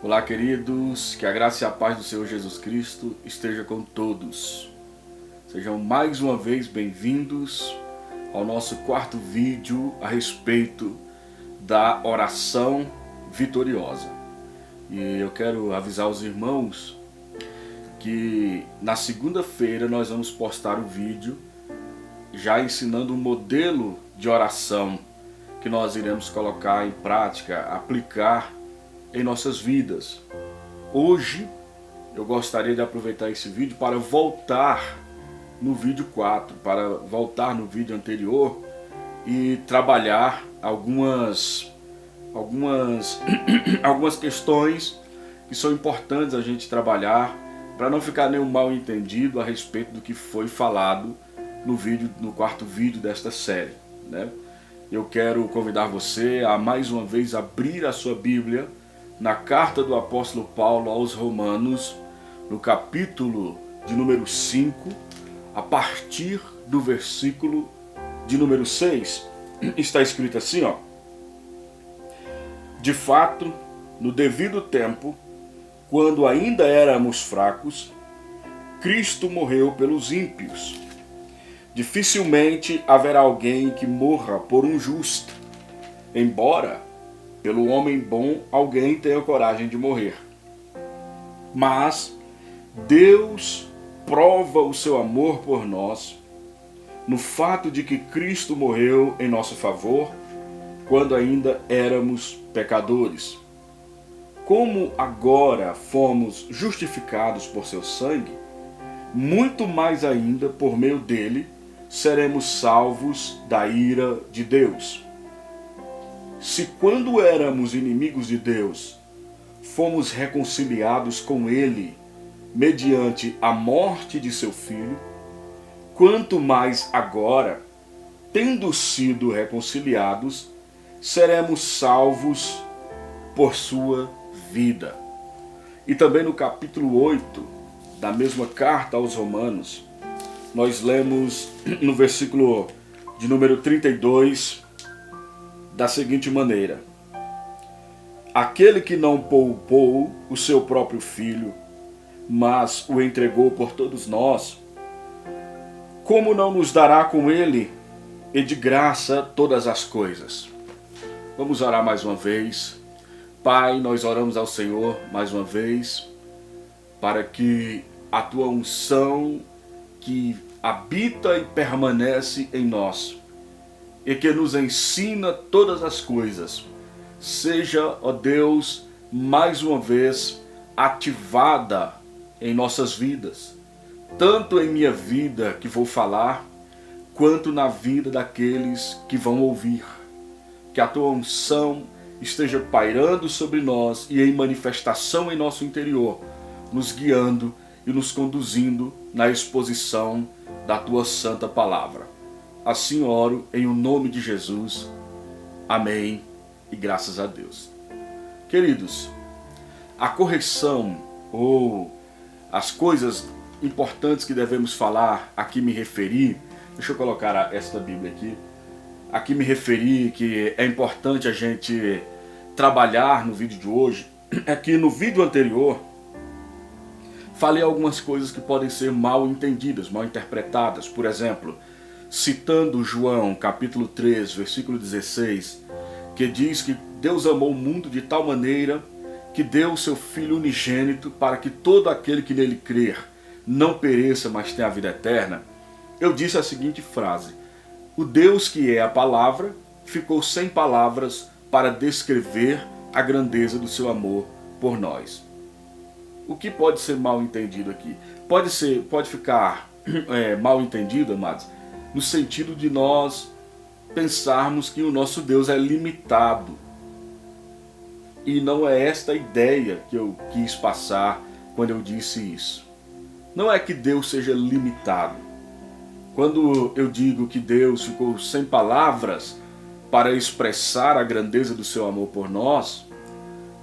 Olá, queridos, que a graça e a paz do Senhor Jesus Cristo esteja com todos. Sejam mais uma vez bem-vindos ao nosso quarto vídeo a respeito da oração vitoriosa. E eu quero avisar os irmãos que na segunda-feira nós vamos postar o vídeo já ensinando um modelo de oração que nós iremos colocar em prática, aplicar em nossas vidas. Hoje eu gostaria de aproveitar esse vídeo para voltar no vídeo 4, para voltar no vídeo anterior e trabalhar algumas questões que são importantes a gente trabalhar para não ficar nenhum mal entendido a respeito do que foi falado no quarto vídeo desta série, né? Eu quero convidar você a mais uma vez abrir a sua Bíblia na carta do apóstolo Paulo aos Romanos, no capítulo de número 5, a partir do versículo de número 6, está escrito assim, ó: De fato, no devido tempo, quando ainda éramos fracos, Cristo morreu pelos ímpios. Dificilmente haverá alguém que morra por um justo, embora pelo homem bom alguém tenha coragem de morrer. Mas Deus prova o seu amor por nós no fato de que Cristo morreu em nosso favor quando ainda éramos pecadores. Como agora fomos justificados por seu sangue, muito mais ainda por meio dele seremos salvos da ira de Deus. Se quando éramos inimigos de Deus, fomos reconciliados com Ele mediante a morte de seu Filho, quanto mais agora, tendo sido reconciliados, seremos salvos por sua vida. E também no capítulo 8 da mesma carta aos Romanos, nós lemos no versículo de número 32, da seguinte maneira: Aquele que não poupou o seu próprio filho, mas o entregou por todos nós, como não nos dará com ele e de graça todas as coisas? Vamos orar mais uma vez. Pai, nós oramos ao Senhor mais uma vez para que a tua unção que habita e permanece em nós e que nos ensina todas as coisas, seja, ó Deus, mais uma vez ativada em nossas vidas, tanto em minha vida que vou falar, quanto na vida daqueles que vão ouvir. Que a tua unção esteja pairando sobre nós e em manifestação em nosso interior, nos guiando e nos conduzindo na exposição da tua santa palavra. Assim oro em o nome de Jesus. Amém e graças a Deus. Queridos, a correção ou as coisas importantes que devemos falar, aqui me referi, deixa eu colocar esta Bíblia aqui me referi que é importante a gente trabalhar no vídeo de hoje, é que no vídeo anterior falei algumas coisas que podem ser mal entendidas, mal interpretadas. Por exemplo, citando João capítulo 3, versículo 16, que diz que Deus amou o mundo de tal maneira que deu o seu Filho unigênito para que todo aquele que nele crer não pereça, mas tenha a vida eterna. Eu disse a seguinte frase: o Deus que é a palavra ficou sem palavras para descrever a grandeza do seu amor por nós. O que pode ser mal entendido aqui? Pode ficar mal entendido, amados, no sentido de nós pensarmos que o nosso Deus é limitado. E não é esta a ideia que eu quis passar quando eu disse isso. Não é que Deus seja limitado. Quando eu digo que Deus ficou sem palavras para expressar a grandeza do seu amor por nós,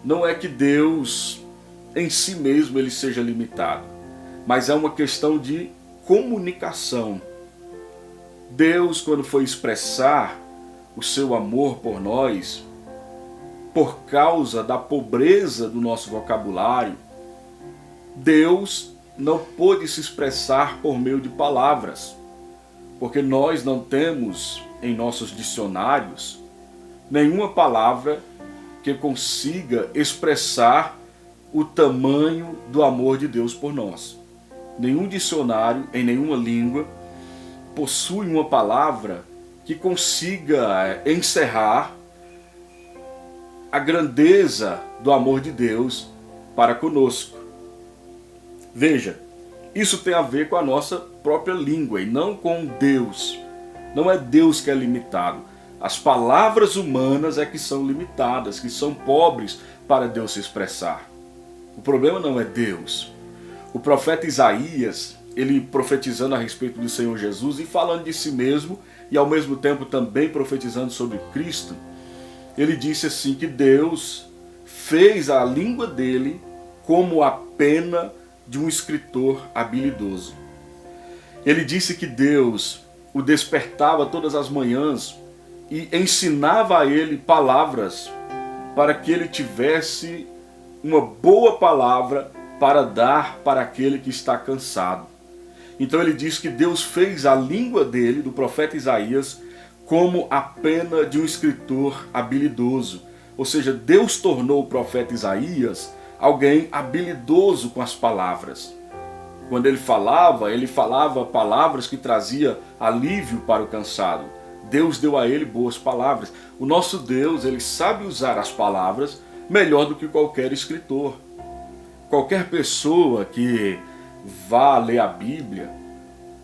não é que Deus em si mesmo ele seja limitado, mas é uma questão de comunicação. Deus, quando foi expressar o seu amor por nós, por causa da pobreza do nosso vocabulário, Deus não pôde se expressar por meio de palavras, porque nós não temos em nossos dicionários nenhuma palavra que consiga expressar o tamanho do amor de Deus por nós. Nenhum dicionário, em nenhuma língua, possui uma palavra que consiga encerrar a grandeza do amor de Deus para conosco. Veja, isso tem a ver com a nossa própria língua e não com Deus. Não é Deus que é limitado. As palavras humanas é que são limitadas, que são pobres para Deus se expressar. O problema não é Deus. O profeta Isaías, ele profetizando a respeito do Senhor Jesus e falando de si mesmo e ao mesmo tempo também profetizando sobre Cristo, ele disse assim que Deus fez a língua dele como a pena de um escritor habilidoso. Ele disse que Deus o despertava todas as manhãs e ensinava a ele palavras para que ele tivesse uma boa palavra para dar para aquele que está cansado. Então ele diz que Deus fez a língua dele, do profeta Isaías, como a pena de um escritor habilidoso. Ou seja, Deus tornou o profeta Isaías alguém habilidoso com as palavras. Quando ele falava palavras que trazia alívio para o cansado. Deus deu a ele boas palavras. O nosso Deus, ele sabe usar as palavras melhor do que qualquer escritor. Qualquer pessoa que vá ler a Bíblia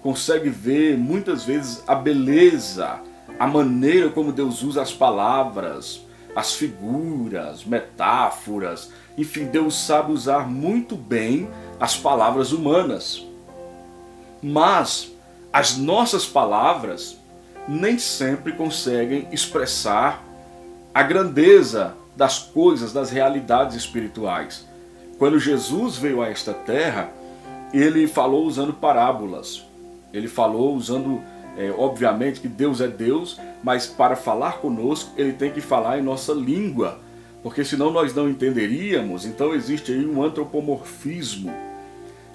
consegue ver muitas vezes a beleza, a maneira como Deus usa as palavras, as figuras, metáforas. Enfim, Deus sabe usar muito bem as palavras humanas. Mas as nossas palavras nem sempre conseguem expressar a grandeza das coisas, das realidades espirituais. Quando Jesus veio a esta terra, ele falou usando parábolas. Ele falou usando, obviamente que Deus é Deus, mas para falar conosco ele tem que falar em nossa língua, porque senão nós não entenderíamos. Então existe aí um antropomorfismo,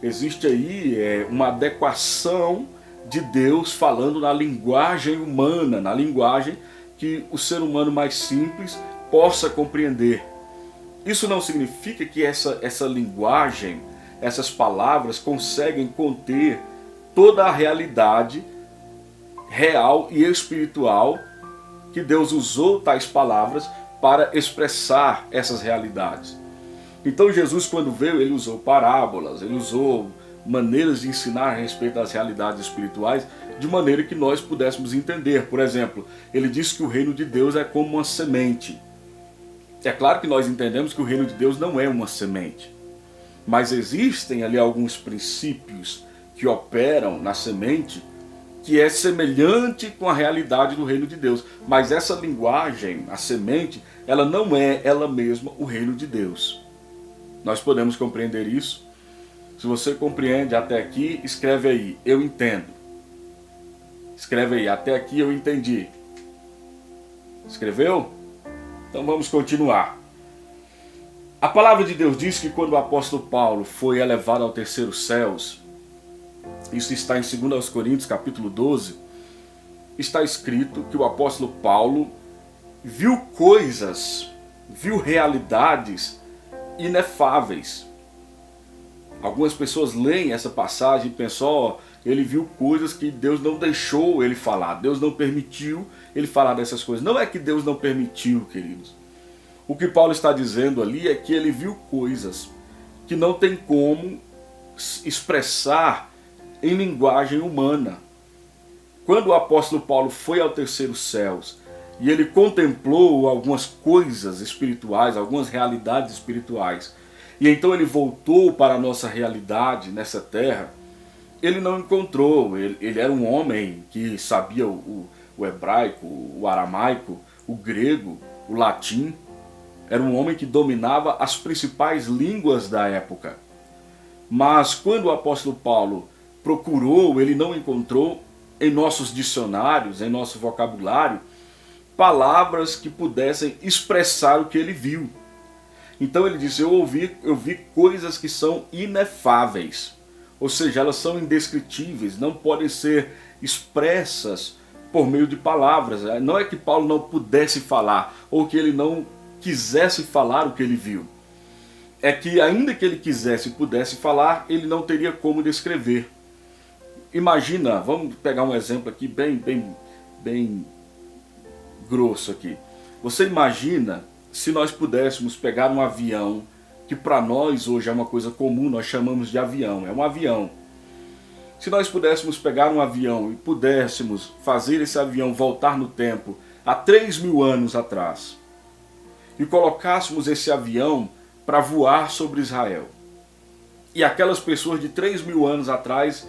existe aí uma adequação de Deus falando na linguagem humana, na linguagem que o ser humano mais simples possa compreender. Isso não significa que essa linguagem, essas palavras conseguem conter toda a realidade real e espiritual que Deus usou tais palavras para expressar essas realidades. Então Jesus, quando veio, ele usou parábolas, ele usou maneiras de ensinar a respeito das realidades espirituais de maneira que nós pudéssemos entender. Por exemplo, ele disse que o reino de Deus é como uma semente. É claro que nós entendemos que o reino de Deus não é uma semente, mas existem ali alguns princípios que operam na semente que é semelhante com a realidade do reino de Deus. Mas essa linguagem, a semente, ela não é ela mesma o reino de Deus. Nós podemos compreender isso? Se você compreende até aqui, escreve aí, eu entendo. Escreve aí, até aqui eu entendi. Escreveu? Então vamos continuar. A palavra de Deus diz que quando o apóstolo Paulo foi elevado ao terceiro céus, isso está em 2 Coríntios capítulo 12, está escrito que o apóstolo Paulo viu coisas, viu realidades inefáveis. Algumas pessoas leem essa passagem e pensam, ele viu coisas que Deus não deixou ele falar, Deus não permitiu ele falar dessas coisas. Não é que Deus não permitiu, queridos. O que Paulo está dizendo ali é que ele viu coisas que não tem como expressar em linguagem humana. Quando o apóstolo Paulo foi ao terceiro céus e ele contemplou algumas coisas espirituais, algumas realidades espirituais, e então ele voltou para a nossa realidade nessa terra, ele não encontrou. Ele era um homem que sabia o hebraico, o aramaico, o grego, o latim. Era um homem que dominava as principais línguas da época. Mas quando o apóstolo Paulo procurou, ele não encontrou em nossos dicionários, em nosso vocabulário, palavras que pudessem expressar o que ele viu. Então ele diz, eu vi coisas que são inefáveis, ou seja, elas são indescritíveis, não podem ser expressas por meio de palavras. Não é que Paulo não pudesse falar, ou que ele não quisesse falar o que ele viu. É que ainda que ele quisesse e pudesse falar, ele não teria como descrever. Imagina, vamos pegar um exemplo aqui bem grosso aqui. Você imagina se nós pudéssemos pegar um avião, que para nós hoje é uma coisa comum, nós chamamos de avião, é um avião. Se nós pudéssemos pegar um avião e pudéssemos fazer esse avião voltar no tempo há 3.000 anos atrás, e colocássemos esse avião para voar sobre Israel, e aquelas pessoas de 3.000 anos atrás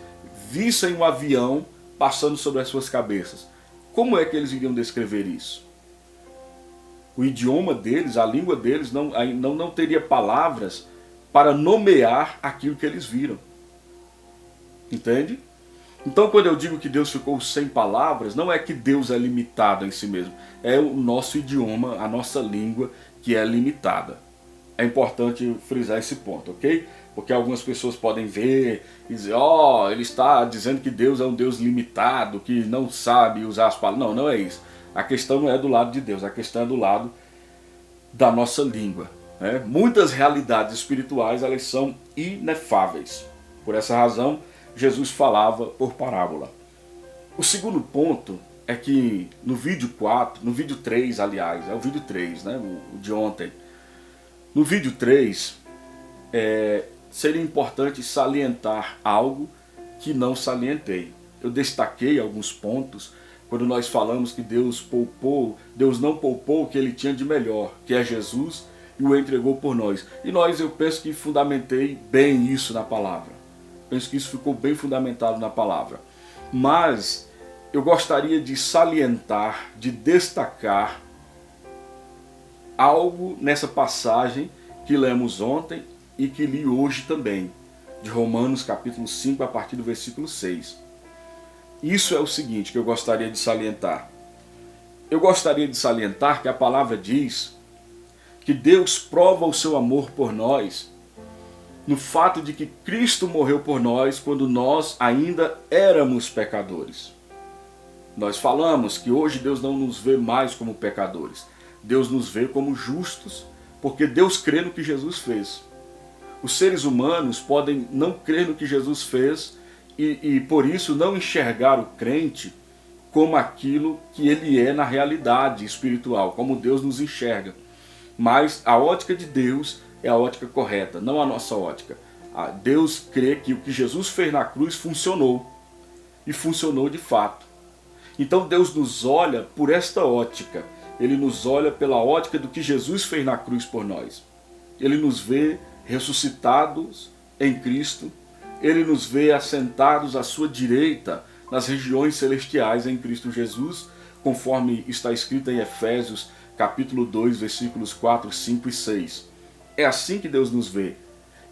vissem um avião passando sobre as suas cabeças, como é que eles iriam descrever isso? O idioma deles, a língua deles não teria palavras para nomear aquilo que eles viram. Entende? Então quando eu digo que Deus ficou sem palavras, não é que Deus é limitado em si mesmo. É o nosso idioma, a nossa língua que é limitada. É importante frisar esse ponto, ok? Porque algumas pessoas podem ver e dizer, ele está dizendo que Deus é um Deus limitado, que não sabe usar as palavras. Não, não é isso. A questão não é do lado de Deus, a questão é do lado da nossa língua. Né? Muitas realidades espirituais, elas são inefáveis. Por essa razão, Jesus falava por parábola. O segundo ponto é que no vídeo 3, aliás, é o vídeo 3, né? O de ontem. No vídeo 3, seria importante salientar algo que não salientei. Eu destaquei alguns pontos quando nós falamos que Deus não poupou o que ele tinha de melhor, que é Jesus, e o entregou por nós. E eu penso que fundamentei bem isso na palavra. Penso que isso ficou bem fundamentado na palavra. Mas eu gostaria de salientar, de destacar algo nessa passagem que lemos ontem e que li hoje também, de Romanos capítulo 5, a partir do versículo 6. Isso é o seguinte que eu gostaria de salientar. Eu gostaria de salientar que a palavra diz que Deus prova o seu amor por nós no fato de que Cristo morreu por nós quando nós ainda éramos pecadores. Nós falamos que hoje Deus não nos vê mais como pecadores. Deus nos vê como justos, porque Deus crê no que Jesus fez. Os seres humanos podem não crer no que Jesus fez e por isso não enxergar o crente como aquilo que ele é na realidade espiritual, como Deus nos enxerga. Mas a ótica de Deus é a ótica correta, não a nossa ótica. Deus crê que o que Jesus fez na cruz funcionou, e funcionou de fato. Então Deus nos olha por esta ótica, Ele nos olha pela ótica do que Jesus fez na cruz por nós. Ele nos vê ressuscitados em Cristo, Ele nos vê assentados à sua direita nas regiões celestiais em Cristo Jesus, conforme está escrito em Efésios capítulo 2, versículos 4, 5 e 6. É assim que Deus nos vê.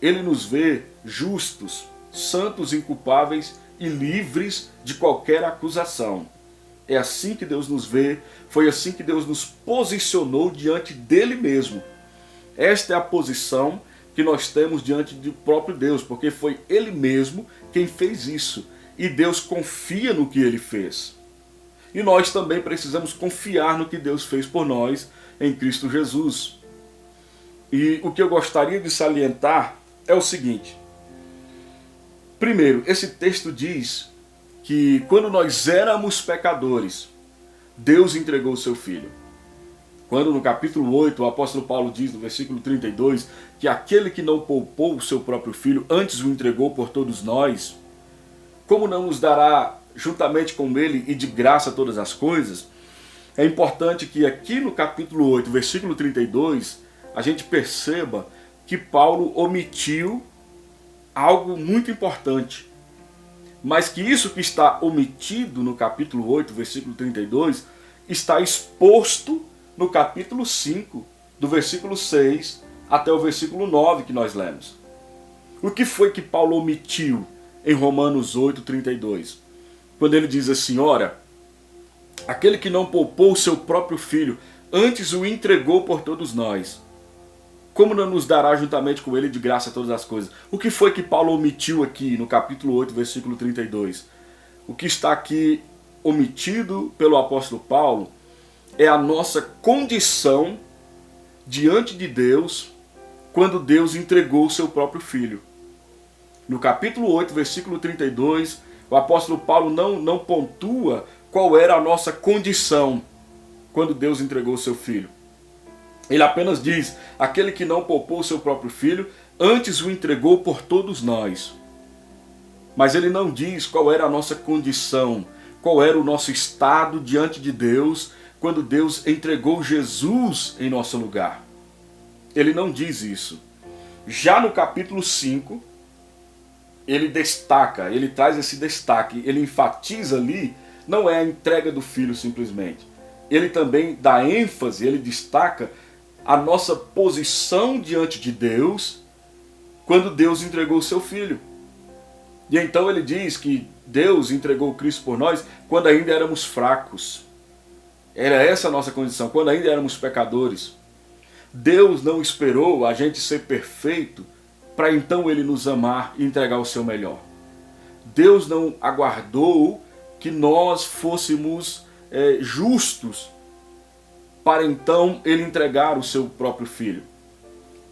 Ele nos vê justos, santos, inculpáveis e livres de qualquer acusação. É assim que Deus nos vê, foi assim que Deus nos posicionou diante dele mesmo. Esta é a posição que nós temos diante do próprio Deus, porque foi ele mesmo quem fez isso. E Deus confia no que ele fez. E nós também precisamos confiar no que Deus fez por nós em Cristo Jesus. E o que eu gostaria de salientar é o seguinte. Primeiro, esse texto diz que quando nós éramos pecadores, Deus entregou o seu Filho. Quando no capítulo 8 o apóstolo Paulo diz no versículo 32 que aquele que não poupou o seu próprio Filho, antes o entregou por todos nós, como não nos dará juntamente com ele e de graça todas as coisas? É importante que aqui no capítulo 8, versículo 32, a gente perceba que Paulo omitiu algo muito importante. Mas que isso que está omitido no capítulo 8, versículo 32, está exposto no capítulo 5, do versículo 6 até o versículo 9 que nós lemos. O que foi que Paulo omitiu em Romanos 8, 32? Quando ele diz assim, ora, Aquele que não poupou o seu próprio filho, antes o entregou por todos nós, como não nos dará juntamente com ele de graça todas as coisas? O que foi que Paulo omitiu aqui no capítulo 8, versículo 32? O que está aqui omitido pelo apóstolo Paulo é a nossa condição diante de Deus quando Deus entregou o seu próprio filho. No capítulo 8, versículo 32, o apóstolo Paulo não pontua qual era a nossa condição quando Deus entregou o seu filho. Ele apenas diz: aquele que não poupou o seu próprio filho, antes o entregou por todos nós. Mas ele não diz qual era a nossa condição, qual era o nosso estado diante de Deus quando Deus entregou Jesus em nosso lugar. Ele não diz isso. Já no capítulo 5, ele destaca, ele traz esse destaque, ele enfatiza ali, não é a entrega do filho simplesmente. Ele também dá ênfase, ele destaca a nossa posição diante de Deus quando Deus entregou o seu filho. E então ele diz que Deus entregou Cristo por nós quando ainda éramos fracos. Era essa a nossa condição, quando ainda éramos pecadores. Deus não esperou a gente ser perfeito para então ele nos amar e entregar o seu melhor. Deus não aguardou que nós fôssemos justos para então ele entregar o seu próprio filho.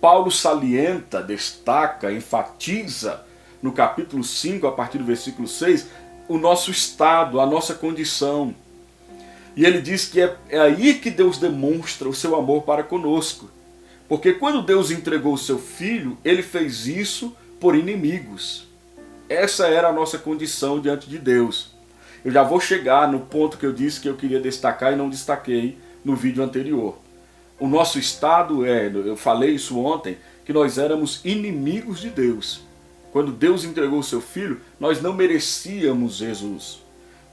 Paulo salienta, destaca, enfatiza no capítulo 5, a partir do versículo 6, o nosso estado, a nossa condição. E ele diz que é aí que Deus demonstra o seu amor para conosco. Porque quando Deus entregou o seu filho, ele fez isso por inimigos. Essa era a nossa condição diante de Deus. Eu já vou chegar no ponto que eu disse que eu queria destacar e não destaquei no vídeo anterior. O nosso estado eu falei isso ontem, que nós éramos inimigos de Deus. Quando Deus entregou o seu filho, nós não merecíamos Jesus.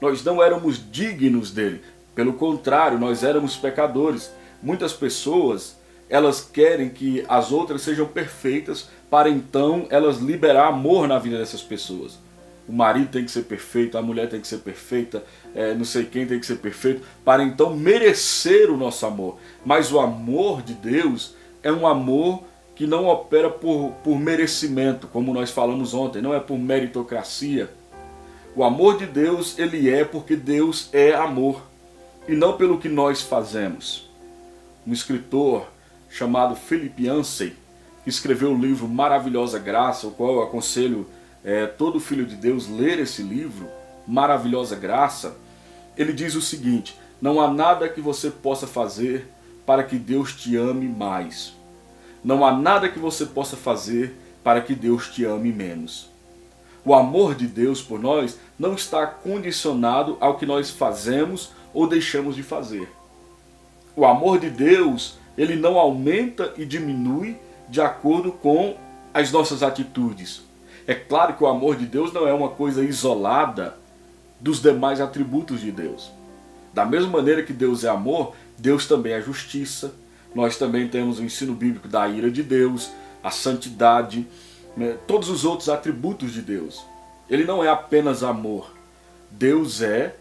Nós não éramos dignos dele. Pelo contrário, nós éramos pecadores. Muitas pessoas, elas querem que as outras sejam perfeitas para então elas liberar amor na vida dessas pessoas. O marido tem que ser perfeito, a mulher tem que ser perfeita, não sei quem tem que ser perfeito, para então merecer o nosso amor. Mas o amor de Deus é um amor que não opera por merecimento, como nós falamos ontem, não é por meritocracia. O amor de Deus, ele é porque Deus é amor, e não pelo que nós fazemos. Um escritor chamado Philip Yancey, que escreveu o livro Maravilhosa Graça, o qual eu aconselho todo filho de Deus ler esse livro, Maravilhosa Graça. Ele diz o seguinte: não há nada que você possa fazer para que Deus te ame mais. Não há nada que você possa fazer para que Deus te ame menos. O amor de Deus por nós não está condicionado ao que nós fazemos ou deixamos de fazer. O amor de Deus, ele não aumenta e diminui de acordo com as nossas atitudes. É claro que o amor de Deus não é uma coisa isolada dos demais atributos de Deus. Da mesma maneira que Deus é amor, Deus também é justiça. Nós também temos o ensino bíblico da ira de Deus, a santidade, todos os outros atributos de Deus. Ele não é apenas amor. Deus é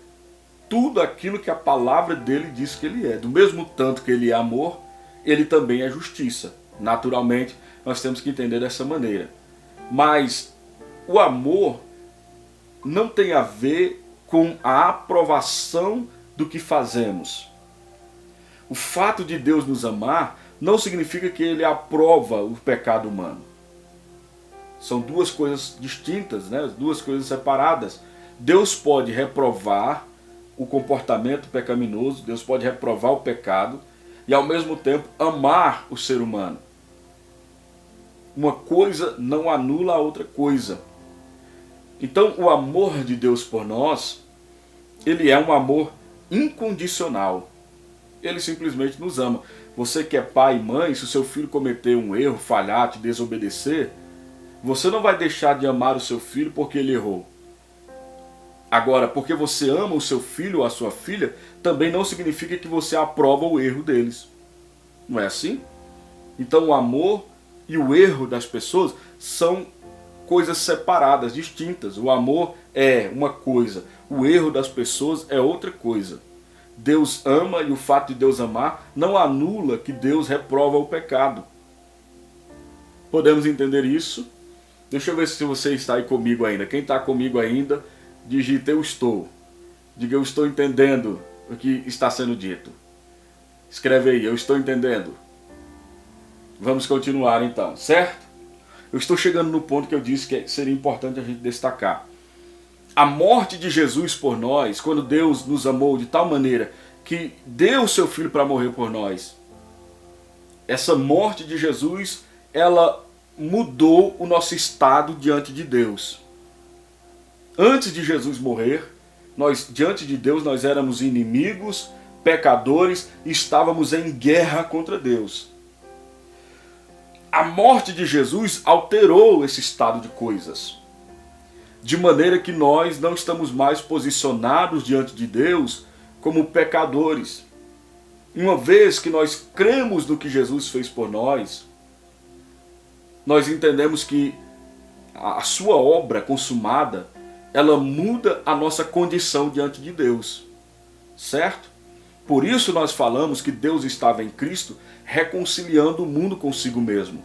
tudo aquilo que a palavra dele diz que ele é. Do mesmo tanto que ele é amor, ele também é justiça. Naturalmente, nós temos que entender dessa maneira. Mas o amor não tem a ver com a aprovação do que fazemos. O fato de Deus nos amar não significa que ele aprova o pecado humano. São duas coisas distintas, duas coisas separadas. Deus pode reprovar o comportamento pecaminoso, Deus pode reprovar o pecado e ao mesmo tempo amar o ser humano. Uma coisa não anula a outra coisa. Então o amor de Deus por nós, ele é um amor incondicional. Ele simplesmente nos ama. Você que é pai e mãe, se o seu filho cometer um erro, falhar, te desobedecer, você não vai deixar de amar o seu filho porque ele errou. Agora, porque você ama o seu filho ou a sua filha, também não significa que você aprova o erro deles. Não é assim? Então o amor e o erro das pessoas são coisas separadas, distintas. O amor é uma coisa, o erro das pessoas é outra coisa. Deus ama e o fato de Deus amar não anula que Deus reprova o pecado. Podemos entender isso? Deixa eu ver se você está aí comigo ainda. Quem está comigo ainda, digite eu estou. Diga eu estou entendendo o que está sendo dito. Escreve aí, eu estou entendendo. Vamos continuar então, certo? Eu estou chegando no ponto que eu disse que seria importante a gente destacar. A morte de Jesus por nós, quando Deus nos amou de tal maneira que deu o seu Filho para morrer por nós. Essa morte de Jesus, ela mudou o nosso estado diante de Deus. Antes de Jesus morrer, nós diante de Deus nós éramos inimigos, pecadores e estávamos em guerra contra Deus. A morte de Jesus alterou esse estado de coisas. De maneira que nós não estamos mais posicionados diante de Deus como pecadores. Uma vez que nós cremos no que Jesus fez por nós, nós entendemos que a sua obra consumada, ela muda a nossa condição diante de Deus. Certo? Por isso nós falamos que Deus estava em Cristo reconciliando o mundo consigo mesmo.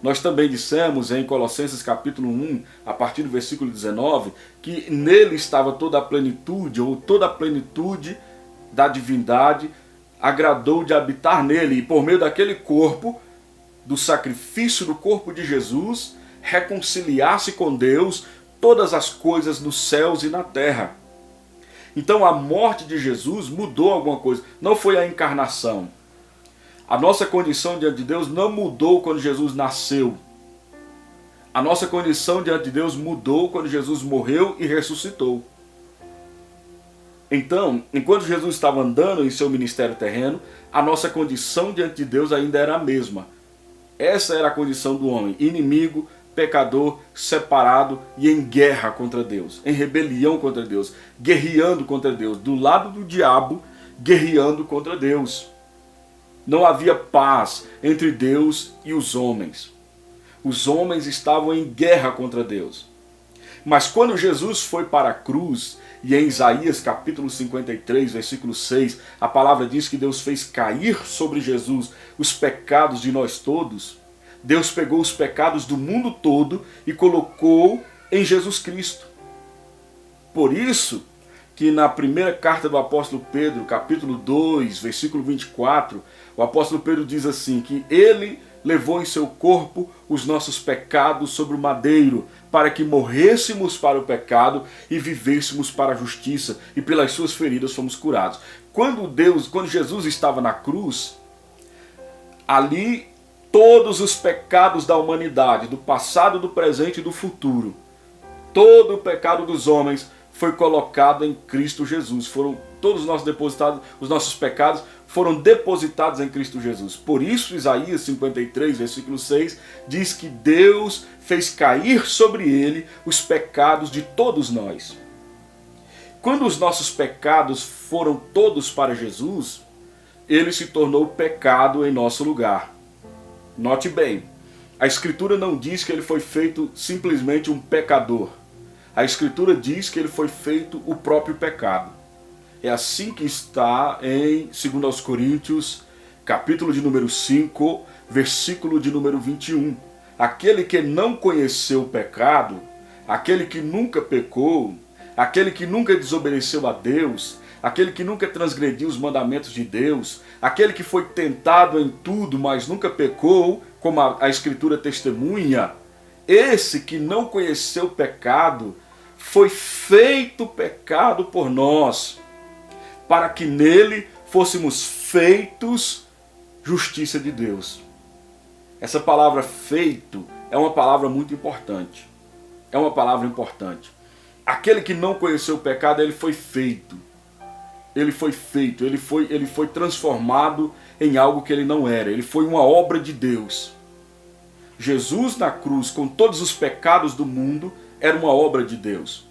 Nós também dissemos em Colossenses capítulo 1, a partir do versículo 19, que nele estava toda a plenitude, ou toda a plenitude da divindade, agradou de habitar nele, e por meio daquele corpo, do sacrifício do corpo de Jesus, reconciliar-se com Deus todas as coisas nos céus e na terra. Então a morte de Jesus mudou alguma coisa, não foi a encarnação. A nossa condição diante de Deus não mudou quando Jesus nasceu. A nossa condição diante de Deus mudou quando Jesus morreu e ressuscitou. Então, enquanto Jesus estava andando em seu ministério terreno, a nossa condição diante de Deus ainda era a mesma. Essa era a condição do homem, inimigo, pecador, separado e em guerra contra Deus, em rebelião contra Deus, guerreando contra Deus, do lado do diabo, guerreando contra Deus. Não havia paz entre Deus e os homens. Os homens estavam em guerra contra Deus. Mas quando Jesus foi para a cruz, e em Isaías capítulo 53, versículo 6, a palavra diz que Deus fez cair sobre Jesus os pecados de nós todos. Deus pegou os pecados do mundo todo e colocou em Jesus Cristo. Por isso que na primeira carta do apóstolo Pedro, capítulo 2, versículo 24, o apóstolo Pedro diz assim, que ele levou em seu corpo os nossos pecados sobre o madeiro, para que morrêssemos para o pecado e vivêssemos para a justiça, e pelas suas feridas fomos curados. Quando Jesus estava na cruz, ali todos os pecados da humanidade, do passado, do presente e do futuro, todo o pecado dos homens foi colocado em Cristo Jesus. Foram todos os nossos pecados foram depositados em Cristo Jesus. Por isso Isaías 53, versículo 6, diz que Deus fez cair sobre ele os pecados de todos nós. Quando os nossos pecados foram todos para Jesus, ele se tornou pecado em nosso lugar. Note bem, a Escritura não diz que ele foi feito simplesmente um pecador. A Escritura diz que ele foi feito o próprio pecado. É assim que está em 2 Coríntios, capítulo de número 5, versículo de número 21. Aquele que não conheceu o pecado, aquele que nunca pecou, aquele que nunca desobedeceu a Deus, aquele que nunca transgrediu os mandamentos de Deus, aquele que foi tentado em tudo, mas nunca pecou, como a Escritura testemunha, esse que não conheceu o pecado, foi feito pecado por nós, para que nele fôssemos feitos justiça de Deus. Essa palavra feito é uma palavra muito importante. É uma palavra importante. Aquele que não conheceu o pecado, ele foi feito. Ele foi feito, ele foi transformado em algo que ele não era. Ele foi uma obra de Deus. Jesus na cruz, com todos os pecados do mundo, era uma obra de Deus.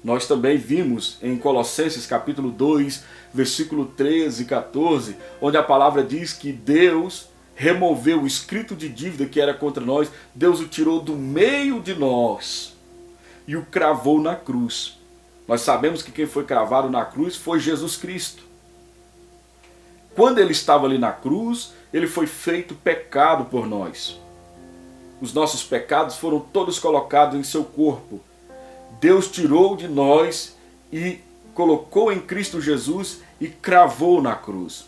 Nós também vimos em Colossenses capítulo 2, versículo 13 e 14, onde a palavra diz que Deus removeu o escrito de dívida que era contra nós, Deus o tirou do meio de nós e o cravou na cruz. Nós sabemos que quem foi cravado na cruz foi Jesus Cristo. quando ele estava ali na cruz, ele foi feito pecado por nós. Os nossos pecados foram todos colocados em seu corpo. Deus tirou de nós e colocou em Cristo Jesus e cravou na cruz.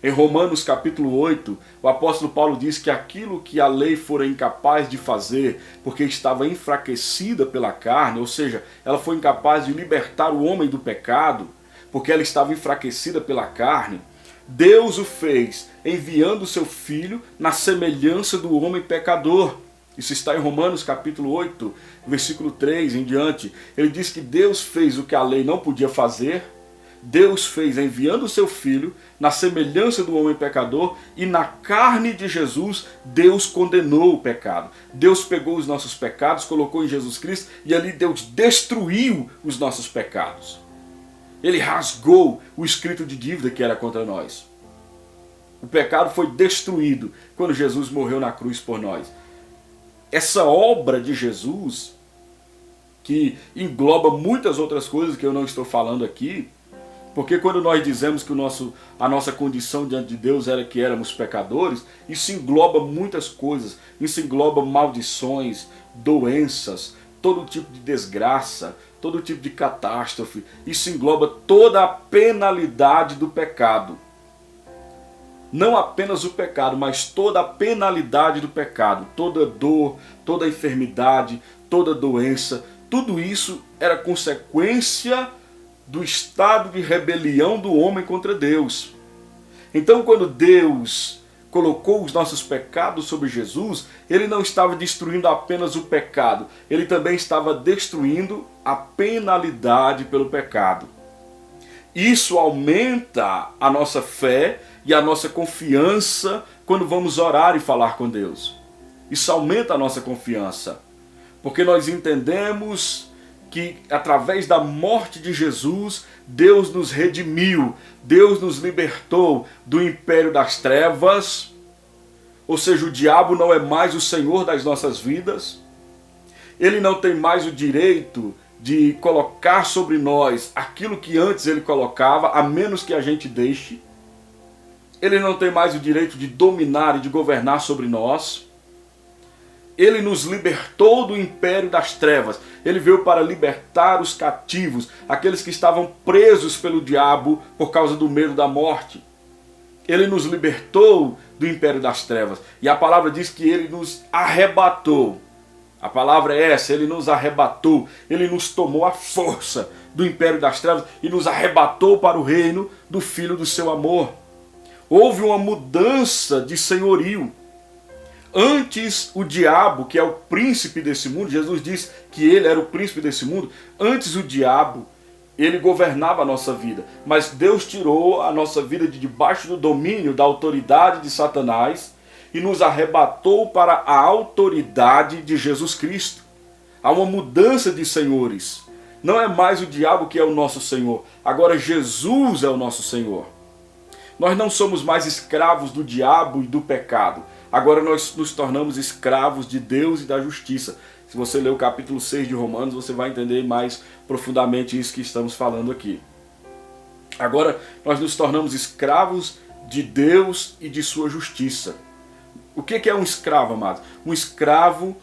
Em Romanos capítulo 8, o apóstolo Paulo diz que aquilo que a lei fora incapaz de fazer, porque estava enfraquecida pela carne, ou seja, ela foi incapaz de libertar o homem do pecado, porque ela estava enfraquecida pela carne, Deus o fez enviando o seu Filho na semelhança do homem pecador. Isso está em Romanos capítulo 8, versículo 3 em diante. Ele diz que Deus fez o que a lei não podia fazer. Deus fez enviando o seu Filho na semelhança do homem pecador, e na carne de Jesus Deus condenou o pecado. Deus pegou os nossos pecados, colocou em Jesus Cristo, e ali Deus destruiu os nossos pecados. Ele rasgou o escrito de dívida que era contra nós. O pecado foi destruído quando Jesus morreu na cruz por nós. Essa obra de Jesus, que engloba muitas outras coisas que eu não estou falando aqui, porque quando nós dizemos que a nossa condição diante de Deus era que éramos pecadores, isso engloba muitas coisas. Isso engloba maldições, doenças, todo tipo de desgraça, todo tipo de catástrofe. Isso engloba toda a penalidade do pecado. Não apenas o pecado, mas toda a penalidade do pecado. Toda dor, toda enfermidade, toda doença. Tudo isso era consequência do estado de rebelião do homem contra Deus. Então, quando Deus colocou os nossos pecados sobre Jesus, ele não estava destruindo apenas o pecado, ele também estava destruindo a penalidade pelo pecado. Isso aumenta a nossa fé e a nossa confiança quando vamos orar e falar com Deus. Isso aumenta a nossa confiança, porque nós entendemos que através da morte de Jesus, Deus nos redimiu, Deus nos libertou do império das trevas, ou seja, o diabo não é mais o senhor das nossas vidas, ele não tem mais o direito de colocar sobre nós aquilo que antes ele colocava, a menos que a gente deixe, ele não tem mais o direito de dominar e de governar sobre nós. Ele nos libertou do império das trevas. Ele veio para libertar os cativos, aqueles que estavam presos pelo diabo por causa do medo da morte. Ele nos libertou do império das trevas. E a palavra diz que ele nos arrebatou. A palavra é essa, ele nos arrebatou. Ele nos tomou à força do império das trevas e nos arrebatou para o reino do Filho do seu amor. Houve uma mudança de senhorio. Antes o diabo, que é o príncipe desse mundo, Jesus diz que ele era o príncipe desse mundo. Antes o diabo, ele governava a nossa vida. Mas Deus tirou a nossa vida de debaixo do domínio, da autoridade de Satanás e nos arrebatou para a autoridade de Jesus Cristo. Há uma mudança de senhores. Não é mais o diabo que é o nosso Senhor. Agora Jesus é o nosso Senhor. Nós não somos mais escravos do diabo e do pecado. Agora nós nos tornamos escravos de Deus e da justiça. Se você ler o capítulo 6 de Romanos, você vai entender mais profundamente isso que estamos falando aqui. Agora nós nos tornamos escravos de Deus e de sua justiça. O que é um escravo, amados? Um escravo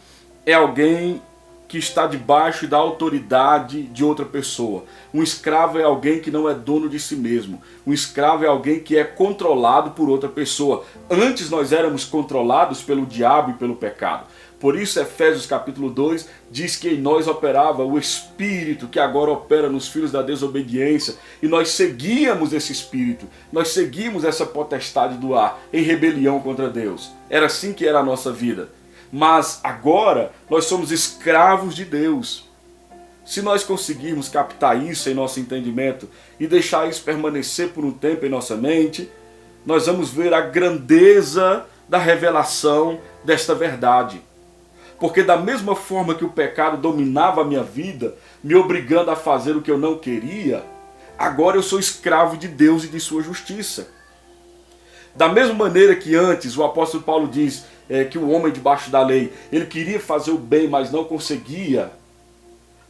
é alguém que está debaixo da autoridade de outra pessoa. Um escravo é alguém que não é dono de si mesmo. Um escravo é alguém que é controlado por outra pessoa. Antes nós éramos controlados pelo diabo e pelo pecado. Por isso Efésios capítulo 2 diz que em nós operava o Espírito que agora opera nos filhos da desobediência. E nós seguíamos esse Espírito. Nós seguimos essa potestade do ar em rebelião contra Deus. Era assim que era a nossa vida. Mas agora nós somos escravos de Deus. Se nós conseguirmos captar isso em nosso entendimento e deixar isso permanecer por um tempo em nossa mente, nós vamos ver a grandeza da revelação desta verdade. Porque da mesma forma que o pecado dominava a minha vida, me obrigando a fazer o que eu não queria, agora eu sou escravo de Deus e de sua justiça. Da mesma maneira que antes o apóstolo Paulo diz que o homem debaixo da lei, ele queria fazer o bem, mas não conseguia.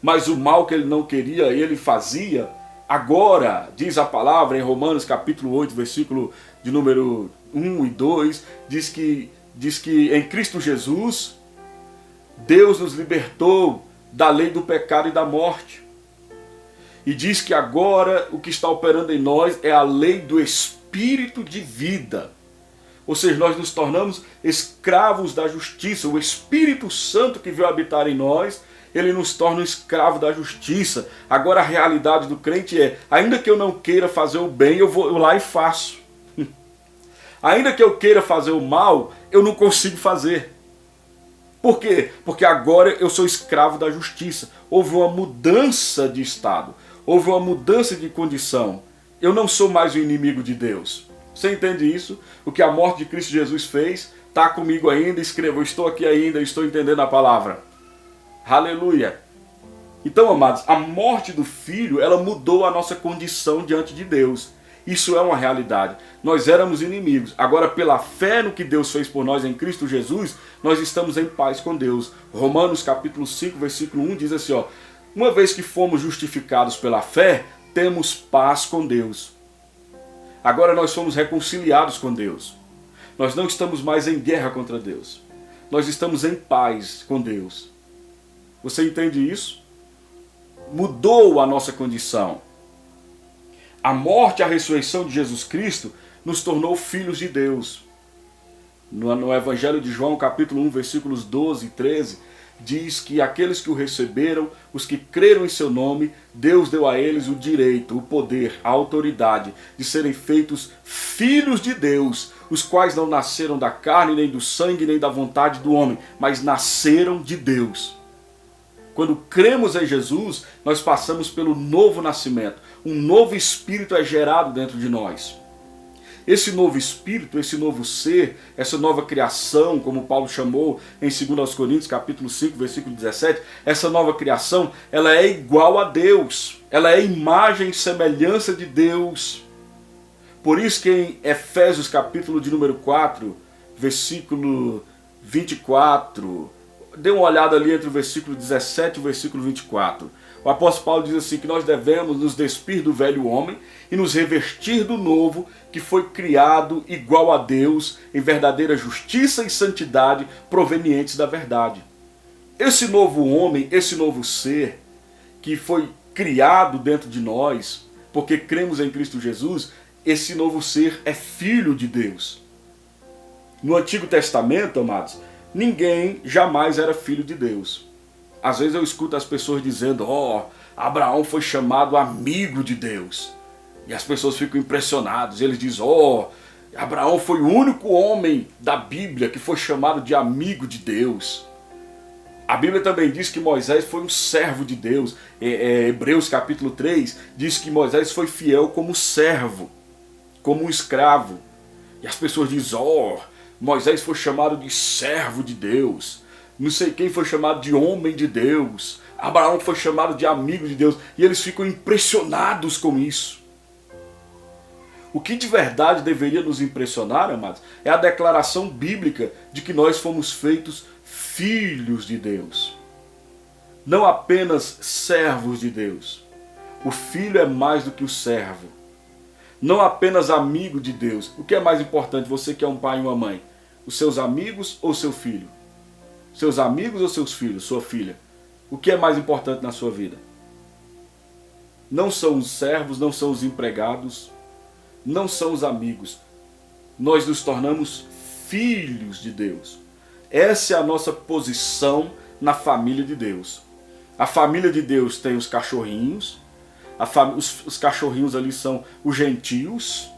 Mas o mal que ele não queria, ele fazia. Agora, diz a palavra em Romanos capítulo 8, versículo de número 1 e 2, diz que em Cristo Jesus, Deus nos libertou da lei do pecado e da morte. E diz que agora o que está operando em nós é a lei do Espírito de vida. Ou seja, nós nos tornamos escravos da justiça. O Espírito Santo que veio habitar em nós, ele nos torna um escravo da justiça. Agora a realidade do crente é, ainda que eu não queira fazer o bem, eu vou lá e faço. Ainda que eu queira fazer o mal, eu não consigo fazer. Por quê? Porque agora eu sou escravo da justiça. Houve uma mudança de estado. Houve uma mudança de condição. Eu não sou mais o inimigo de Deus. Você entende isso? O que a morte de Cristo Jesus fez, está comigo ainda, escreva, eu estou aqui ainda, estou entendendo a palavra. Aleluia. Então, amados, a morte do Filho, ela mudou a nossa condição diante de Deus. Isso é uma realidade. Nós éramos inimigos. Agora, pela fé no que Deus fez por nós em Cristo Jesus, nós estamos em paz com Deus. Romanos capítulo 5, versículo 1 diz assim, ó, uma vez que fomos justificados pela fé, temos paz com Deus. Agora nós somos reconciliados com Deus. Nós não estamos mais em guerra contra Deus. Nós estamos em paz com Deus. Você entende isso? Mudou a nossa condição. A morte e a ressurreição de Jesus Cristo nos tornou filhos de Deus. No Evangelho de João, capítulo 1, versículos 12 e 13, diz que aqueles que o receberam, os que creram em seu nome, Deus deu a eles o direito, o poder, a autoridade de serem feitos filhos de Deus, os quais não nasceram da carne, nem do sangue, nem da vontade do homem, mas nasceram de Deus. Quando cremos em Jesus, nós passamos pelo novo nascimento. Um novo espírito é gerado dentro de nós. Esse novo espírito, esse novo ser, essa nova criação, como Paulo chamou em 2 Coríntios capítulo 5, versículo 17, essa nova criação, ela é igual a Deus. Ela é imagem e semelhança de Deus. Por isso que em Efésios capítulo de número 4, versículo 24, dê uma olhada ali entre o versículo 17 e o versículo 24. O apóstolo Paulo diz assim que nós devemos nos despir do velho homem e nos revestir do novo, que foi criado igual a Deus em verdadeira justiça e santidade provenientes da verdade. Esse novo homem, esse novo ser que foi criado dentro de nós, porque cremos em Cristo Jesus, esse novo ser é filho de Deus. No Antigo Testamento, amados, ninguém jamais era filho de Deus. Às vezes eu escuto as pessoas dizendo, Abraão foi chamado amigo de Deus. E as pessoas ficam impressionadas. Eles dizem, Abraão foi o único homem da Bíblia que foi chamado de amigo de Deus. A Bíblia também diz que Moisés foi um servo de Deus. Hebreus capítulo 3 diz que Moisés foi fiel como servo, como um escravo. E as pessoas dizem, Moisés foi chamado de servo de Deus. Não sei quem foi chamado de homem de Deus. Abraão foi chamado de amigo de Deus. E eles ficam impressionados com isso. O que de verdade deveria nos impressionar, amados, é a declaração bíblica de que nós fomos feitos filhos de Deus. Não apenas servos de Deus. O filho é mais do que o servo. Não apenas amigo de Deus. O que é mais importante, você que é um pai e uma mãe? Os seus amigos ou seu filho? Seus amigos ou seus filhos, sua filha? O que é mais importante na sua vida? Não são os servos, não são os empregados, não são os amigos. Nós nos tornamos filhos de Deus. Essa é a nossa posição na família de Deus. A família de Deus tem os cachorrinhos. Os cachorrinhos ali são os gentios,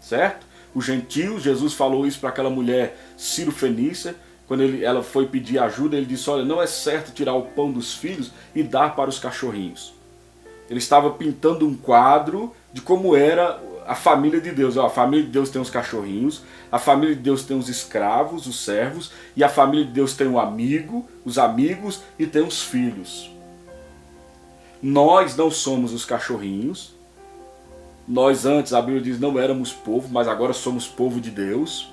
certo? Os gentios, Jesus falou isso para aquela mulher Ciro-fenícia. Quando ela foi pedir ajuda, ele disse, olha, não é certo tirar o pão dos filhos e dar para os cachorrinhos. Ele estava pintando um quadro de como era a família de Deus. A família de Deus tem os cachorrinhos, a família de Deus tem os escravos, os servos, e a família de Deus tem o amigo, os amigos e tem os filhos. Nós não somos os cachorrinhos. Nós antes, a Bíblia diz, não éramos povo, mas agora somos povo de Deus.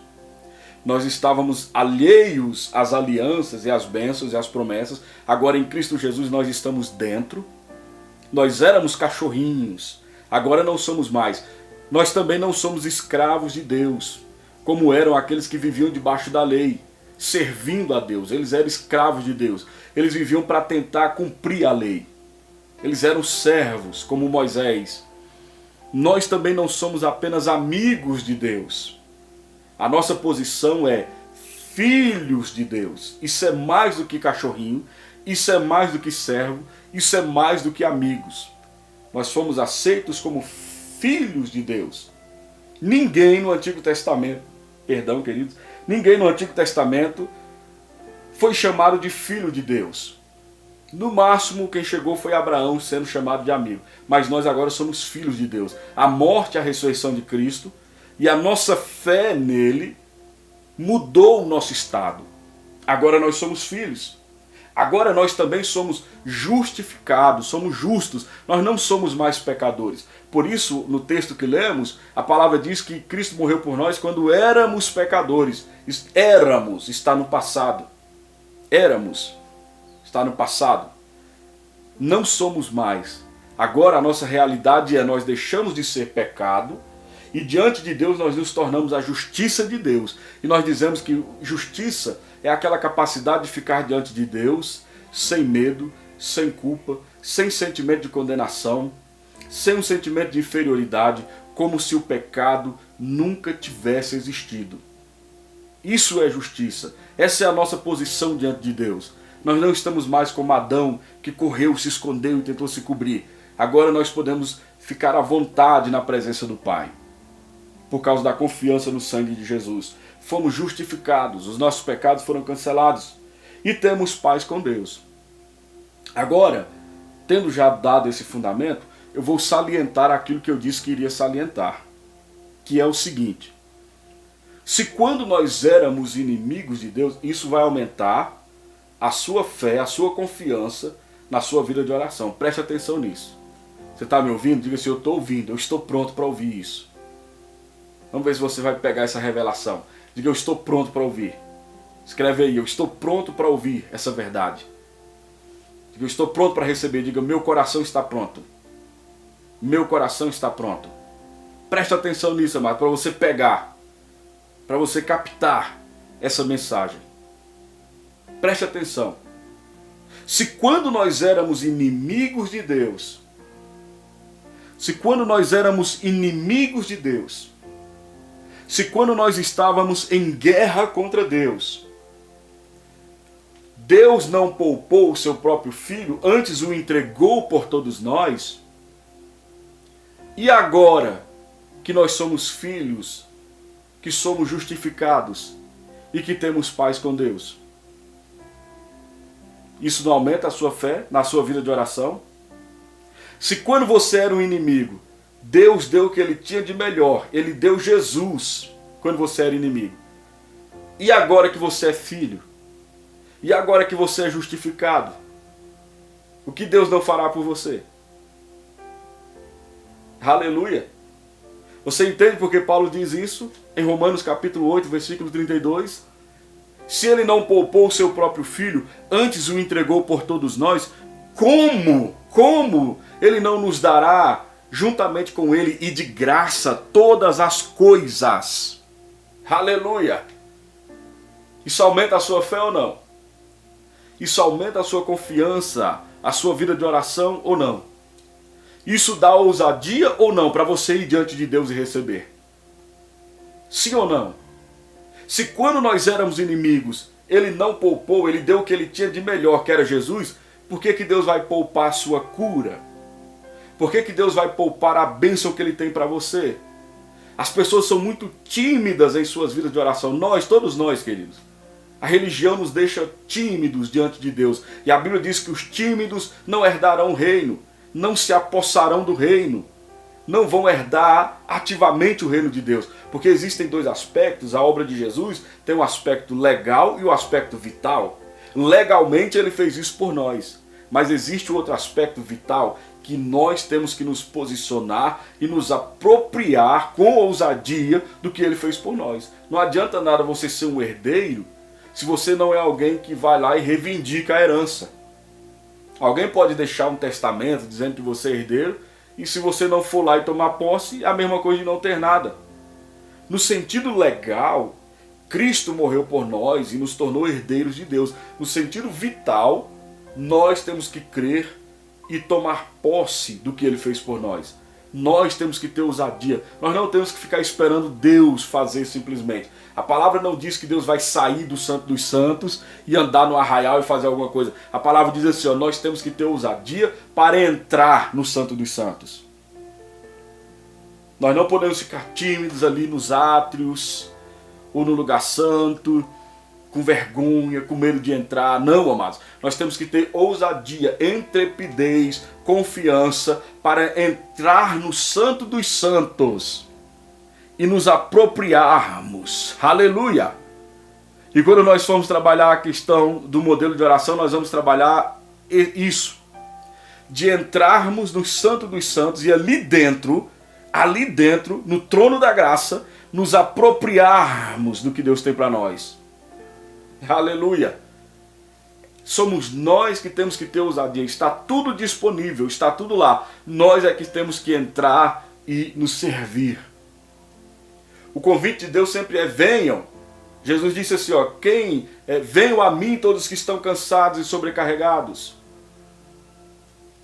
Nós estávamos alheios às alianças e às bênçãos e às promessas. Agora em Cristo Jesus nós estamos dentro. Nós éramos cachorrinhos. Agora não somos mais. Nós também não somos escravos de Deus, como eram aqueles que viviam debaixo da lei, servindo a Deus. Eles eram escravos de Deus. Eles viviam para tentar cumprir a lei. Eles eram servos, como Moisés. Nós também não somos apenas amigos de Deus. A nossa posição é filhos de Deus. Isso é mais do que cachorrinho, isso é mais do que servo, isso é mais do que amigos. Nós fomos aceitos como filhos de Deus. Ninguém no Antigo Testamento, perdão, queridos, ninguém no Antigo Testamento foi chamado de filho de Deus. No máximo, quem chegou foi Abraão sendo chamado de amigo. Mas nós agora somos filhos de Deus. A morte e a ressurreição de Cristo e a nossa fé nele mudou o nosso estado. Agora nós somos filhos. Agora nós também somos justificados, somos justos. Nós não somos mais pecadores. Por isso, no texto que lemos, a palavra diz que Cristo morreu por nós quando éramos pecadores. Éramos, está no passado. Éramos, está no passado. Não somos mais. Agora a nossa realidade é nós deixamos de ser pecado e diante de Deus nós nos tornamos a justiça de Deus. E nós dizemos que justiça é aquela capacidade de ficar diante de Deus sem medo, sem culpa, sem sentimento de condenação, sem um sentimento de inferioridade, como se o pecado nunca tivesse existido. Isso é justiça. Essa é a nossa posição diante de Deus. Nós não estamos mais como Adão, que correu, se escondeu e tentou se cobrir. Agora nós podemos ficar à vontade na presença do Pai, por causa da confiança no sangue de Jesus. Fomos justificados, os nossos pecados foram cancelados e temos paz com Deus. Agora, tendo já dado esse fundamento, eu vou salientar aquilo que eu disse que iria salientar, que é o seguinte: se quando nós éramos inimigos de Deus, isso vai aumentar a sua fé, a sua confiança na sua vida de oração. Preste atenção nisso. Você está me ouvindo? Diga assim: eu estou ouvindo, eu estou pronto para ouvir isso. Vamos ver se você vai pegar essa revelação. Diga: eu estou pronto para ouvir. Escreve aí: eu estou pronto para ouvir essa verdade. Diga: eu estou pronto para receber. Diga: meu coração está pronto. Meu coração está pronto. Preste atenção nisso, amado, para você pegar, para você captar essa mensagem. Preste atenção. Se quando nós éramos inimigos de Deus, se quando nós éramos inimigos de Deus, se quando nós estávamos em guerra contra Deus, Deus não poupou o seu próprio Filho, antes o entregou por todos nós, e agora que nós somos filhos, que somos justificados e que temos paz com Deus, isso não aumenta a sua fé na sua vida de oração? Se quando você era um inimigo, Deus deu o que Ele tinha de melhor, Ele deu Jesus quando você era inimigo. E agora que você é filho? E agora que você é justificado? O que Deus não fará por você? Aleluia! Você entende porque Paulo diz isso em Romanos capítulo 8, versículo 32? Se Ele não poupou o seu próprio Filho, antes o entregou por todos nós, como Ele não nos dará juntamente com Ele e de graça todas as coisas? Aleluia! Isso aumenta a sua fé ou não? Isso aumenta a sua confiança, a sua vida de oração ou não? Isso dá ousadia ou não para você ir diante de Deus e receber? Sim ou não? Se quando nós éramos inimigos, Ele não poupou, Ele deu o que Ele tinha de melhor, que era Jesus, por que Deus vai poupar a sua cura? Por que Deus vai poupar a bênção que Ele tem para você? As pessoas são muito tímidas em suas vidas de oração. Todos nós, queridos. A religião nos deixa tímidos diante de Deus. E a Bíblia diz que os tímidos não herdarão o reino, não se apossarão do reino, não vão herdar ativamente o reino de Deus. Porque existem dois aspectos. A obra de Jesus tem um aspecto legal e o aspecto vital. Legalmente Ele fez isso por nós. Mas existe outro aspecto vital que nós temos que nos posicionar e nos apropriar com ousadia do que Ele fez por nós. Não adianta nada você ser um herdeiro se você não é alguém que vai lá e reivindica a herança. Alguém pode deixar um testamento dizendo que você é herdeiro e se você não for lá e tomar posse, é a mesma coisa de não ter nada. No sentido legal, Cristo morreu por nós e nos tornou herdeiros de Deus. No sentido vital, nós temos que crer e tomar posse do que Ele fez por nós. Nós temos que ter ousadia. Nós não temos que ficar esperando Deus fazer simplesmente. A palavra não diz que Deus vai sair do Santo dos Santos e andar no arraial e fazer alguma coisa. A palavra diz assim, ó, nós temos que ter ousadia para entrar no Santo dos Santos. Nós não podemos ficar tímidos ali nos átrios ou no lugar santo, com vergonha, com medo de entrar. Não, amados. Nós temos que ter ousadia, intrepidez, confiança para entrar no Santo dos Santos e nos apropriarmos. Aleluia! E quando nós formos trabalhar a questão do modelo de oração, nós vamos trabalhar isso. De entrarmos no Santo dos Santos e ali dentro, no trono da graça, nos apropriarmos do que Deus tem para nós. Aleluia! Somos nós que temos que ter ousadia. Está tudo disponível, está tudo lá. Nós é que temos que entrar e nos servir. O convite de Deus sempre é: venham. Jesus disse assim, ó, venham a mim todos que estão cansados e sobrecarregados.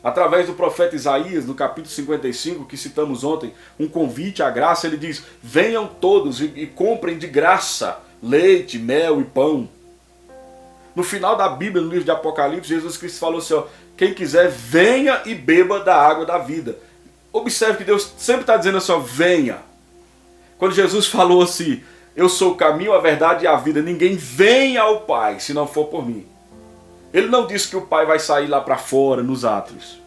Através do profeta Isaías, no capítulo 55, que citamos ontem, um convite à graça, ele diz: venham todos e comprem de graça leite, mel e pão. No final da Bíblia, no livro de Apocalipse, Jesus Cristo falou assim, ó, quem quiser, venha e beba da água da vida. Observe que Deus sempre está dizendo assim, ó, venha. Quando Jesus falou assim, eu sou o caminho, a verdade e a vida, ninguém vem ao Pai se não for por mim. Ele não disse que o Pai vai sair lá para fora, nos átrios.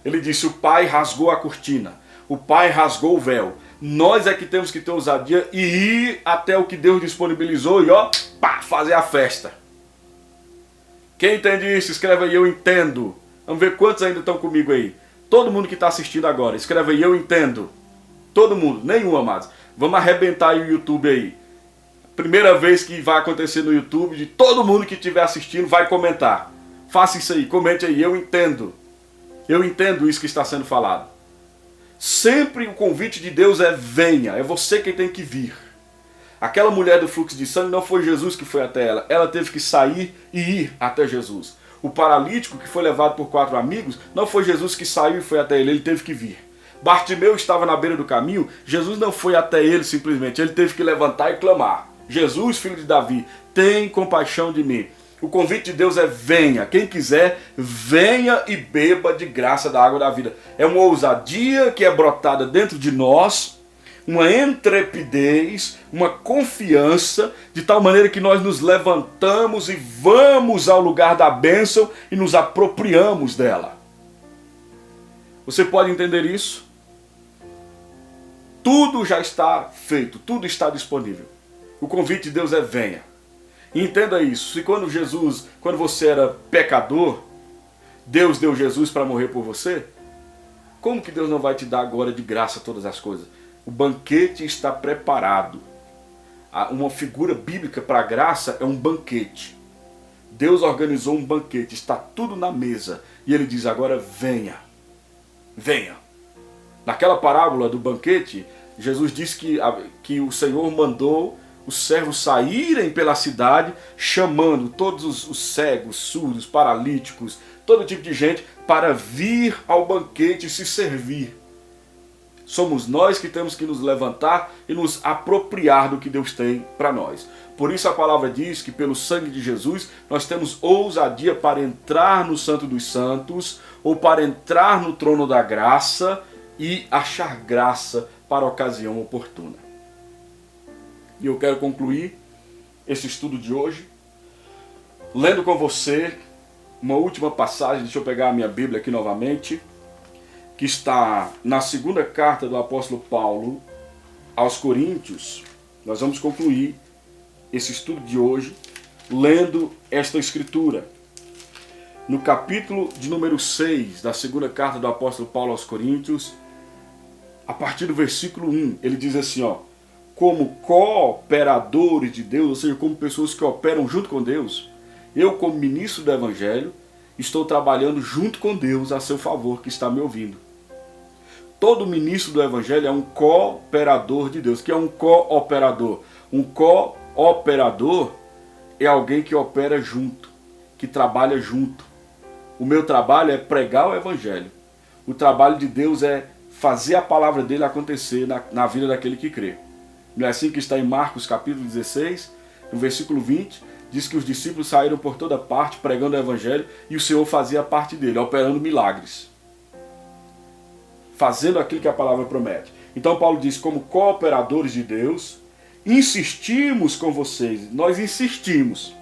Ele disse, o Pai rasgou a cortina, o Pai rasgou o véu. Nós é que temos que ter ousadia e ir até o que Deus disponibilizou e ó, pá, fazer a festa. Quem entende isso, escreve aí, eu entendo. Vamos ver quantos ainda estão comigo aí. Todo mundo que está assistindo agora, escreve aí, eu entendo. Todo mundo, nenhum, amados. Vamos arrebentar aí o YouTube aí. Primeira vez que vai acontecer no YouTube, de todo mundo que estiver assistindo vai comentar. Faça isso aí, comente aí, eu entendo. Eu entendo isso que está sendo falado. Sempre o convite de Deus é venha, é você quem tem que vir. Aquela mulher do fluxo de sangue não foi Jesus que foi até ela, ela teve que sair e ir até Jesus. O paralítico que foi levado por 4 amigos, não foi Jesus que saiu e foi até ele teve que vir. Bartimeu estava na beira do caminho, Jesus não foi até ele simplesmente, ele teve que levantar e clamar. Jesus, filho de Davi, tem compaixão de mim. O convite de Deus é venha. Quem quiser, venha e beba de graça da água da vida. É uma ousadia que é brotada dentro de nós, uma intrepidez, uma confiança, de tal maneira que nós nos levantamos e vamos ao lugar da bênção e nos apropriamos dela. Você pode entender isso? Tudo já está feito, tudo está disponível. O convite de Deus é venha. E entenda isso, se quando você era pecador, Deus deu Jesus para morrer por você, como que Deus não vai te dar agora de graça todas as coisas? O banquete está preparado. Uma figura bíblica para a graça é um banquete. Deus organizou um banquete, está tudo na mesa. E ele diz agora venha, venha. Naquela parábola do banquete, Jesus disse que o Senhor mandou os servos saírem pela cidade, chamando todos os cegos, surdos, paralíticos, todo tipo de gente, para vir ao banquete e se servir. Somos nós que temos que nos levantar e nos apropriar do que Deus tem para nós. Por isso a palavra diz que pelo sangue de Jesus nós temos ousadia para entrar no Santo dos Santos, ou para entrar no trono da graça e achar graça para a ocasião oportuna. E eu quero concluir esse estudo de hoje lendo com você uma última passagem. Deixa eu pegar a minha Bíblia aqui novamente, que está na segunda carta do apóstolo Paulo aos Coríntios. Nós vamos concluir esse estudo de hoje lendo esta escritura. No capítulo de número 6 da segunda carta do apóstolo Paulo aos Coríntios, a partir do versículo 1, ele diz assim, ó: como cooperadores de Deus, ou seja, como pessoas que operam junto com Deus, eu, como ministro do Evangelho, estou trabalhando junto com Deus a seu favor, que está me ouvindo. todo ministro do Evangelho é um cooperador de Deus. O que é um cooperador? Um cooperador é alguém que opera junto, que trabalha junto. O meu trabalho é pregar o Evangelho. O trabalho de Deus é fazer a palavra dele acontecer na vida daquele que crê. Não é assim que está em Marcos capítulo 16, no versículo 20, diz que os discípulos saíram por toda parte pregando o Evangelho e o Senhor fazia a parte dele, operando milagres. Fazendo aquilo que a palavra promete. Então Paulo diz, como cooperadores de Deus, insistimos com vocês, nós insistimos,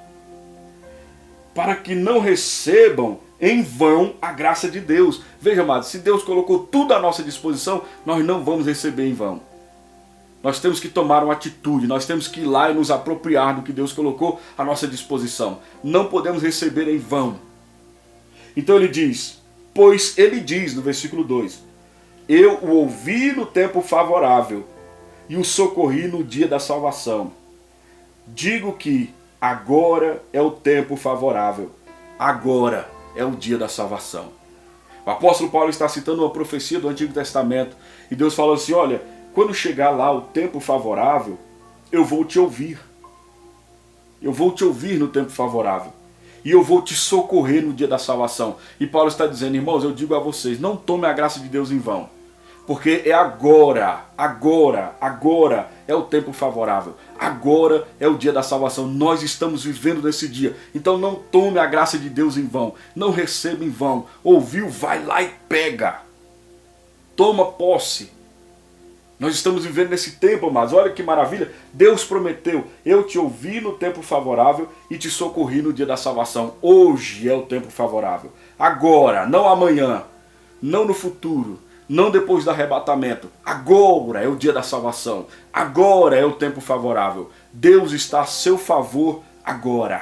para que não recebam em vão a graça de Deus. Veja, amados, se Deus colocou tudo à nossa disposição, nós não vamos receber em vão. Nós temos que tomar uma atitude, nós temos que ir lá e nos apropriar do que Deus colocou à nossa disposição. Não podemos receber em vão. Então ele diz, pois ele diz no versículo 2, eu o ouvi no tempo favorável e o socorri no dia da salvação. Digo que agora é o tempo favorável, agora é o dia da salvação. O apóstolo Paulo está citando uma profecia do Antigo Testamento e Deus falou assim, olha, quando chegar lá o tempo favorável, eu vou te ouvir. Eu vou te ouvir no tempo favorável. E eu vou te socorrer no dia da salvação. E Paulo está dizendo, irmãos, eu digo a vocês, não tome a graça de Deus em vão. Porque é agora é o tempo favorável. Agora é o dia da salvação. Nós estamos vivendo nesse dia. Então não tome a graça de Deus em vão. Não receba em vão. Ouviu? Vai lá e pega. Toma posse. Nós estamos vivendo nesse tempo, mas olha que maravilha. Deus prometeu, eu te ouvi no tempo favorável e te socorri no dia da salvação. Hoje é o tempo favorável. Agora, não amanhã, não no futuro, não depois do arrebatamento. Agora é o dia da salvação. Agora é o tempo favorável. Deus está a seu favor agora.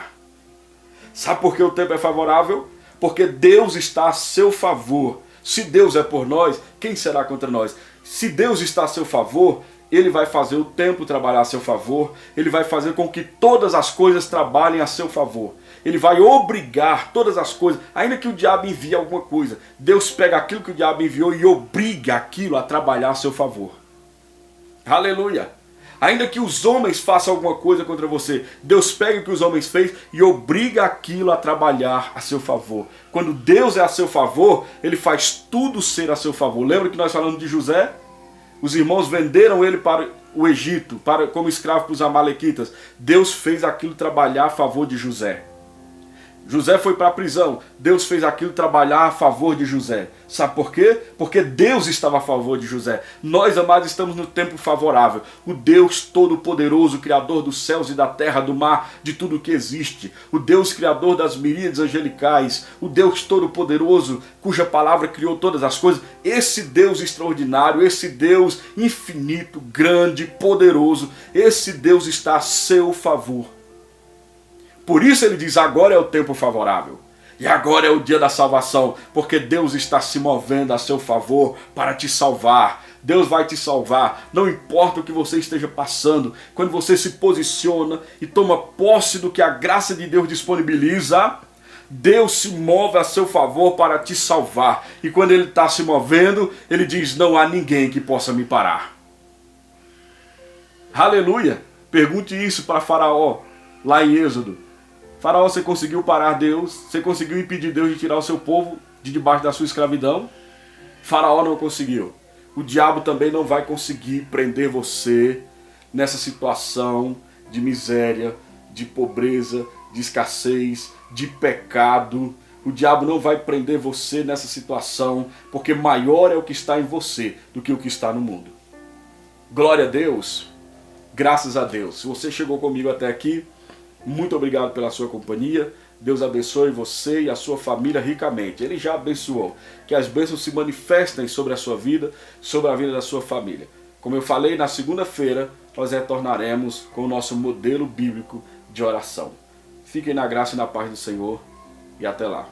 Sabe por que o tempo é favorável? Porque Deus está a seu favor. Se Deus é por nós, quem será contra nós? Se Deus está a seu favor, Ele vai fazer o tempo trabalhar a seu favor. Ele vai fazer com que todas as coisas trabalhem a seu favor. Ele vai obrigar todas as coisas, ainda que o diabo envie alguma coisa. Deus pega aquilo que o diabo enviou e obriga aquilo a trabalhar a seu favor. Aleluia! Ainda que os homens façam alguma coisa contra você, Deus pega o que os homens fez e obriga aquilo a trabalhar a seu favor. Quando Deus é a seu favor, Ele faz tudo ser a seu favor. Lembra que nós falamos de José? Os irmãos venderam ele para o Egito, como escravo para os amalequitas. Deus fez aquilo trabalhar a favor de José. José foi para a prisão. Deus fez aquilo trabalhar a favor de José. Sabe por quê? Porque Deus estava a favor de José. Nós, amados, estamos no tempo favorável. O Deus Todo-Poderoso, Criador dos céus e da terra, do mar, de tudo que existe. O Deus Criador das miríades angelicais. O Deus Todo-Poderoso, cuja palavra criou todas as coisas. Esse Deus extraordinário, esse Deus infinito, grande, poderoso. Esse Deus está a seu favor. Por isso ele diz, agora é o tempo favorável. E agora é o dia da salvação. Porque Deus está se movendo a seu favor para te salvar. Deus vai te salvar. Não importa o que você esteja passando. Quando você se posiciona e toma posse do que a graça de Deus disponibiliza, Deus se move a seu favor para te salvar. E quando Ele está se movendo, Ele diz, não há ninguém que possa me parar. Aleluia! Pergunte isso para Faraó, lá em Êxodo. Faraó, você conseguiu parar Deus? Você conseguiu impedir Deus de tirar o seu povo de debaixo da sua escravidão? Faraó não conseguiu. O diabo também não vai conseguir prender você nessa situação de miséria, de pobreza, de escassez, de pecado. O diabo não vai prender você nessa situação, porque maior é o que está em você do que o que está no mundo. Glória a Deus, graças a Deus. Se você chegou comigo até aqui, muito obrigado pela sua companhia. Deus abençoe você e a sua família ricamente. Ele já abençoou. Que as bênçãos se manifestem sobre a sua vida, sobre a vida da sua família. Como eu falei, na segunda-feira nós retornaremos com o nosso modelo bíblico de oração. Fiquem na graça e na paz do Senhor e até lá.